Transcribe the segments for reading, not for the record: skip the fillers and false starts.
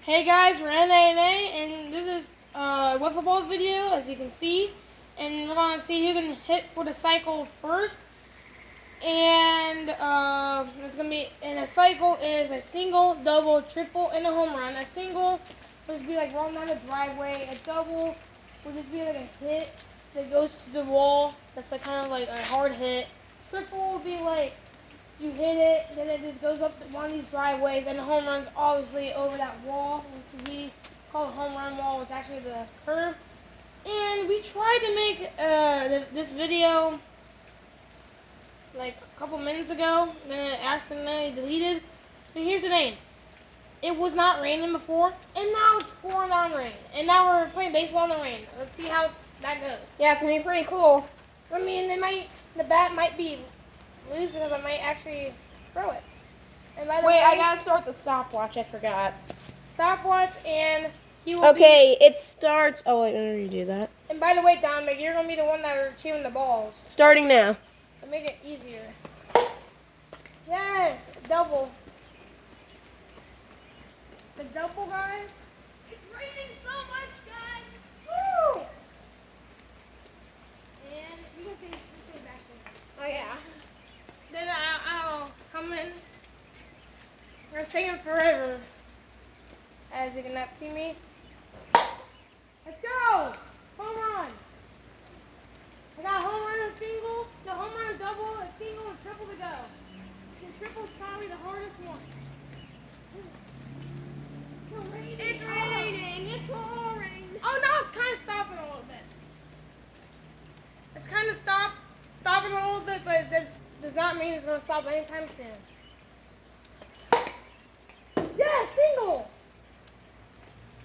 Hey guys, we're NANA, and this is a wiffle ball video, as you can see. And we're going to see who can hit for the cycle first. And it's going to be, and a cycle is a single, double, triple, and a home run. A single would just be like rolling down the driveway. A double would just be like a hit that goes to the wall. That's like kind of like a hard hit. Triple would be like you hit it, then it just goes up one of these driveways, and the home run's obviously over that wall, which we call the home run wall. It's actually the curve. And we tried to make this video like a couple minutes ago, then it accidentally deleted. But here's the thing. It was not raining before, and now it's pouring down rain. And now we're playing baseball in the rain. Let's see how that goes. Yeah, it's gonna be pretty cool. I mean, the bat might be loose because I might actually throw it. And by the Wait, way, I gotta start the stopwatch. I forgot. Stopwatch, and he will Okay, it starts. Oh wait, let me redo that. And by the way, Dominic, you're gonna be the one that are retrieving the balls. Starting now. To make it easier. Yes, double. The double, guys. It's raining so much, guys. Woo! And you can see back there. Oh yeah. Then I'll come in. It's taking forever, as you cannot see me. Let's go! Home run! I got a home run and a single, the home run, double, a single, and triple to go. And triple's probably the hardest one. It's raining. It's raining. It's pouring. Oh no, it's kind of stopping a little bit. It's kind of stopping a little bit, but that does not mean it's going to stop anytime soon. Yeah, single!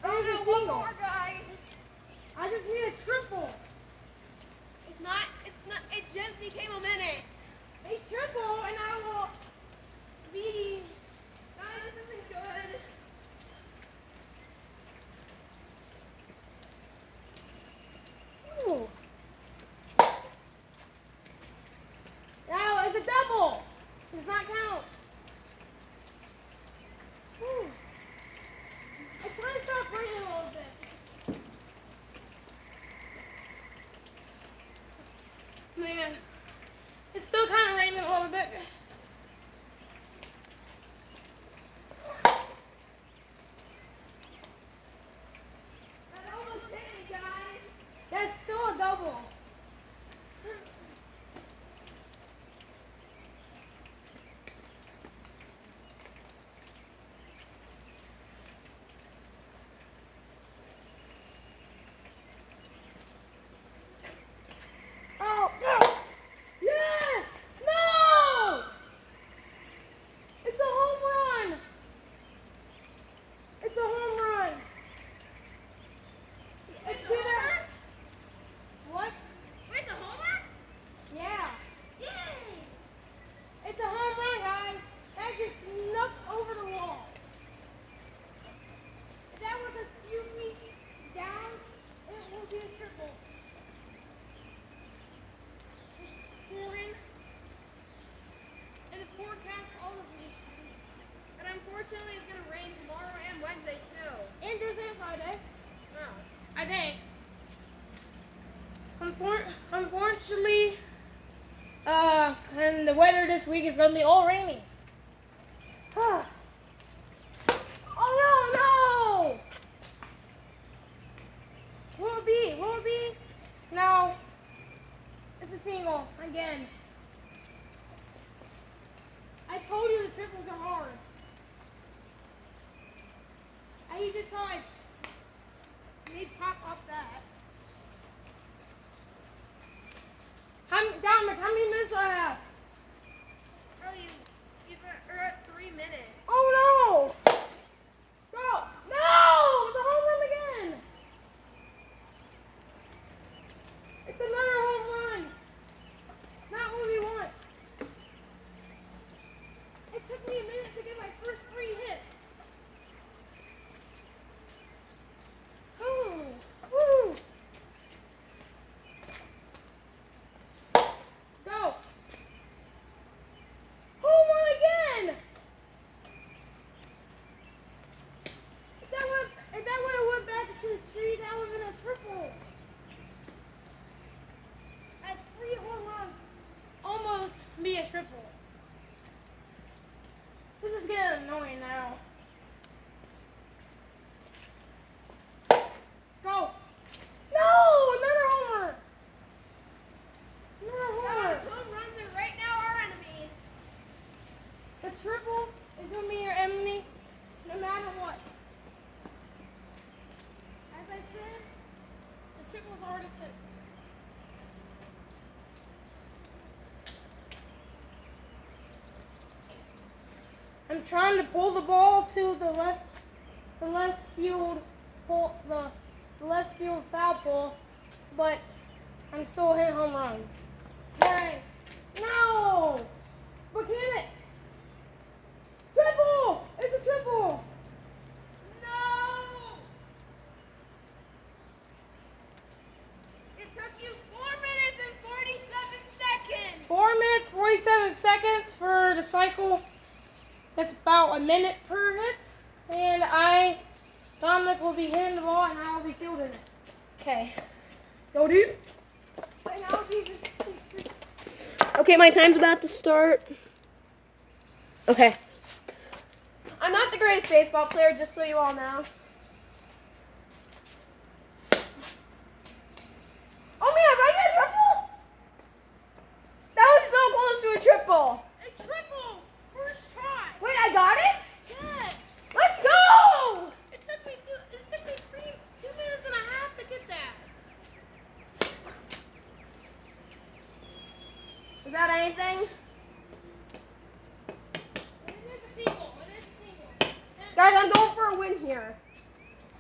There's a single. One more, guys. I just need a triple. It's not. It just became a minute. A triple, and I will be. Guys, this isn't good. Ooh. Now it's a double. Does not count. Ooh. It's trying to stop raining a little bit. Man, it's still kind of raining a little bit. That almost hit me, guys. That's still a double. Oh, no! Yes! No! It's a home run! It's a home run! Let's do that. What? Wait, the homer? Yeah. Yay! It's a home run, guys. That just snuck over the wall. If that was a few feet down, it will be a triple. It's pouring. And it's forecast all of week. And unfortunately, it's gonna rain tomorrow and Wednesday too. And Thursday and Friday. No. I think. Unfortunately, and the weather this week is gonna be all rainy. Oh no! Will it be? Will it be? No. It's a single again. I told you the triples are hard. I need to try. Need to pop up that. Dominic, how many minutes do I have? Oh, you're at 3 minutes. Oh no! Go! No! The home run again! It's another home run! Not what we want. It took me a minute to get my first 3 hits. Ooh. Woo! Go! I'm trying to pull the ball to the left field foul pole, but I'm still hitting home runs. Dang. No! But can it? Triple! It's a triple! No! It took you 4 minutes and 47 seconds. 4 minutes, 47 seconds for the cycle. That's about a minute per hit. And Dominic will be hitting the ball and I will be fielding it. Okay. Go, dude. And I'll be Okay, my time's about to start. Okay. I'm not the greatest baseball player, just so you all know. Oh man, I got a triple? That was so close to a triple. A triple. First try. Wait, I got it? Yes. Let's go! It took me 2 minutes and a half to get that. Is that anything? It is a single. Guys, I'm going for a win here.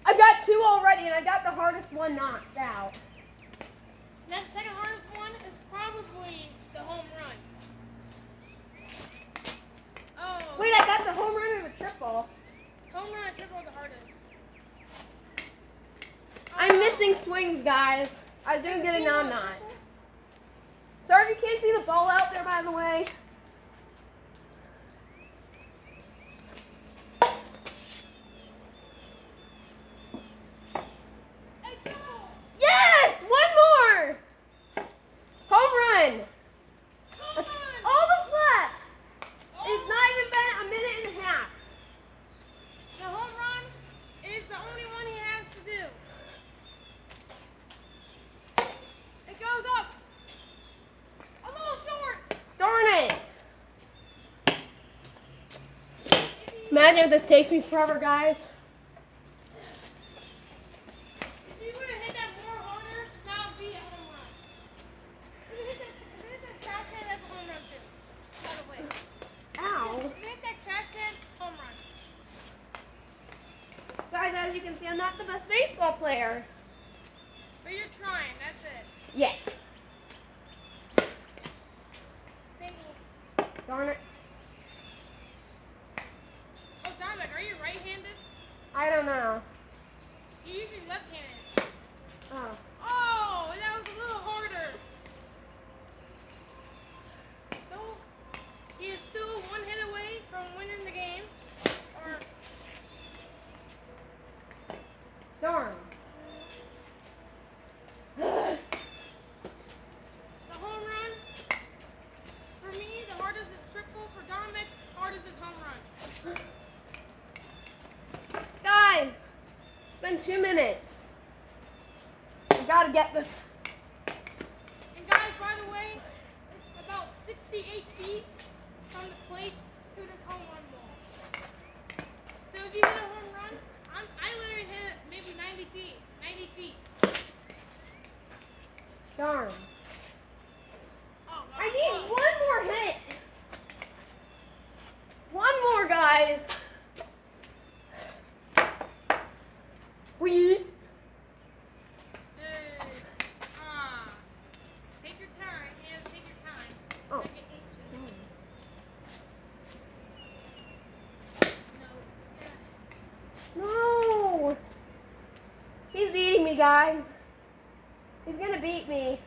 I've got 2 already, and I got the hardest one knocked out. That second hardest one is probably the home run. Oh. Wait, I got the home run or the triple? Home run and triple are the hardest. I'm missing swings, guys. I was doing good and now I'm not. Sorry if you can't see the ball out there, by the way. Yes! One more! Home run! That's all that's left. It's not even been a minute and a half. The home run is the only one he has to do. It goes up. A little short. Darn it! Imagine if this takes me forever, guys. If you would have hit that more harder, that would be a home run. If you hit that trash can, that's a home run too. By the way. Ow. If you hit that trash can, home run. Guys, as you can see, I'm not the best baseball player. But you're trying, that's it. Yeah. Single. Darn it. Oh, Dominic, are you right-handed? I don't know. You're usually left-handed. Oh. Oh, that was a little harder. So, he is still one hit away from winning the game. Or Darn. the home run. For me, the hardest is triple. For Dominic, hardest is home run. Guys, it's been 2 minutes. I gotta get this. And guys, by the way, it's about 68 feet from the plate to this home run ball. So if you hit a home run, I literally hit it maybe 90 feet. 90 feet. Darn. Oh, I need one more hit. One more, guys. We. Take your time, man. Take your time. Oh. Don't get anxious. No. No. He's beating me, guys. He's gonna beat me.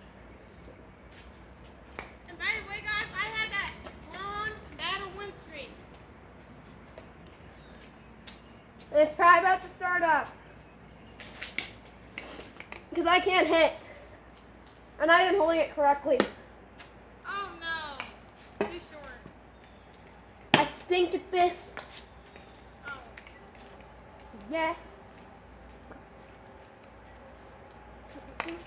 And by the way, guys, I had that long battle win streak. And it's probably about to start up. Because I can't hit. I'm not even holding it correctly. Oh no. Too short. I stink at this. Oh. Yeah. Oh, too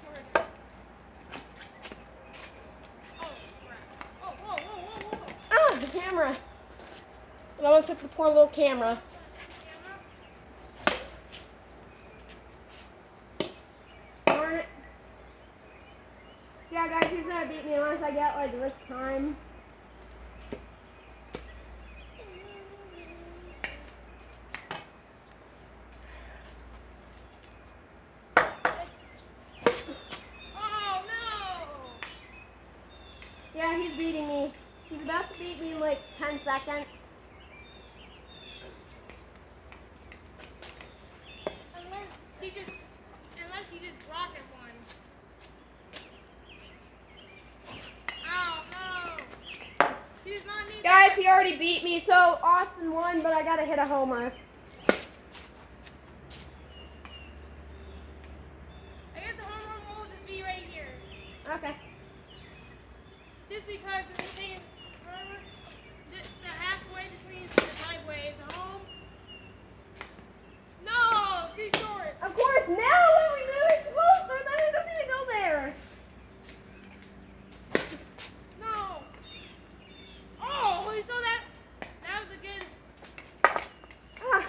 short. Oh, crap. Oh, whoa. Ah, the camera. I almost hit the poor little camera. Darn it. like this time. Oh no! Yeah, he's beating me. He's about to beat me in like 10 seconds. Unless he just rocket one. Oh no! He does not need Guys, he already beat me, so Austin won, but I gotta hit a homer. I guess the home run will just be right here. Okay. Just because the thing, remember, the halfway between the driveway is home. No, too short. Of course, now when we move it closer, then it doesn't even go there. No. Oh, we saw that. That was a good. Ah.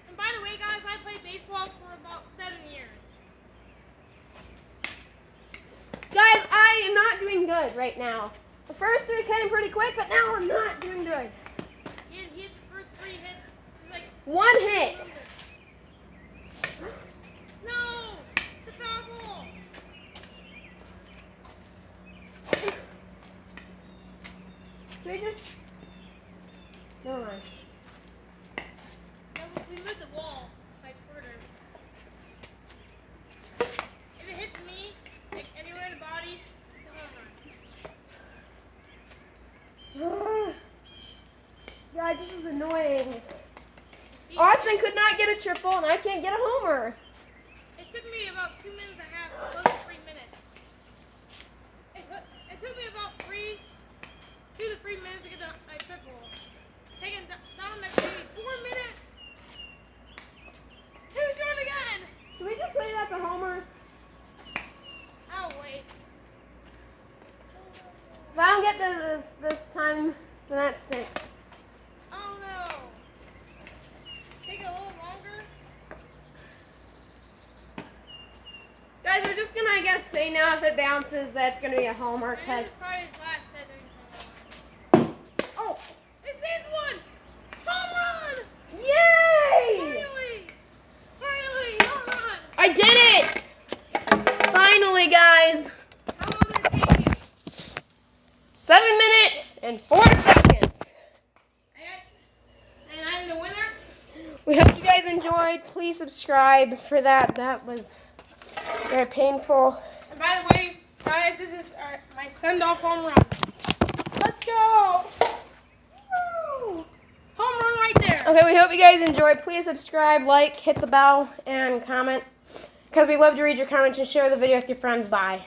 And by the way, guys, I played baseball for about 7 years. Guys, I am not doing good right now. The first three came pretty quick, but now I'm not doing good. He hit the first 3 hits. Like One hit. no, it's a foul ball. Should we just? Never mind. No, we moved the wall like further. If it hits me, like anywhere in the body, it's a home run. Guys, this is annoying. Austin could not get a triple, and I can't get a homer. It took me about 2 minutes and a half, close to 3 minutes. It took me about 2 to 3 minutes to get a triple. Taking down my 4 minutes. Too short again. Should we just say that's a homer? I'll wait. If I don't get this time, then that stinks. Oh no. Take a little longer. Guys, we're just gonna, I guess, say now if it bounces, that's gonna be a homer, And cause. this is probably his last set. Oh! It saves one. Home run. Yay! Finally. Finally, home run. I did it! Finally, guys. How long did it take you? 7 minutes and 4 seconds. And I'm the winner. We hope you guys enjoyed. Please subscribe for that. That was very painful. And by the way, guys, this is my send-off home run. Let's go! Woo! Home run right there. Okay, we hope you guys enjoyed. Please subscribe, like, hit the bell, and comment. Because we love to read your comments and share the video with your friends. Bye.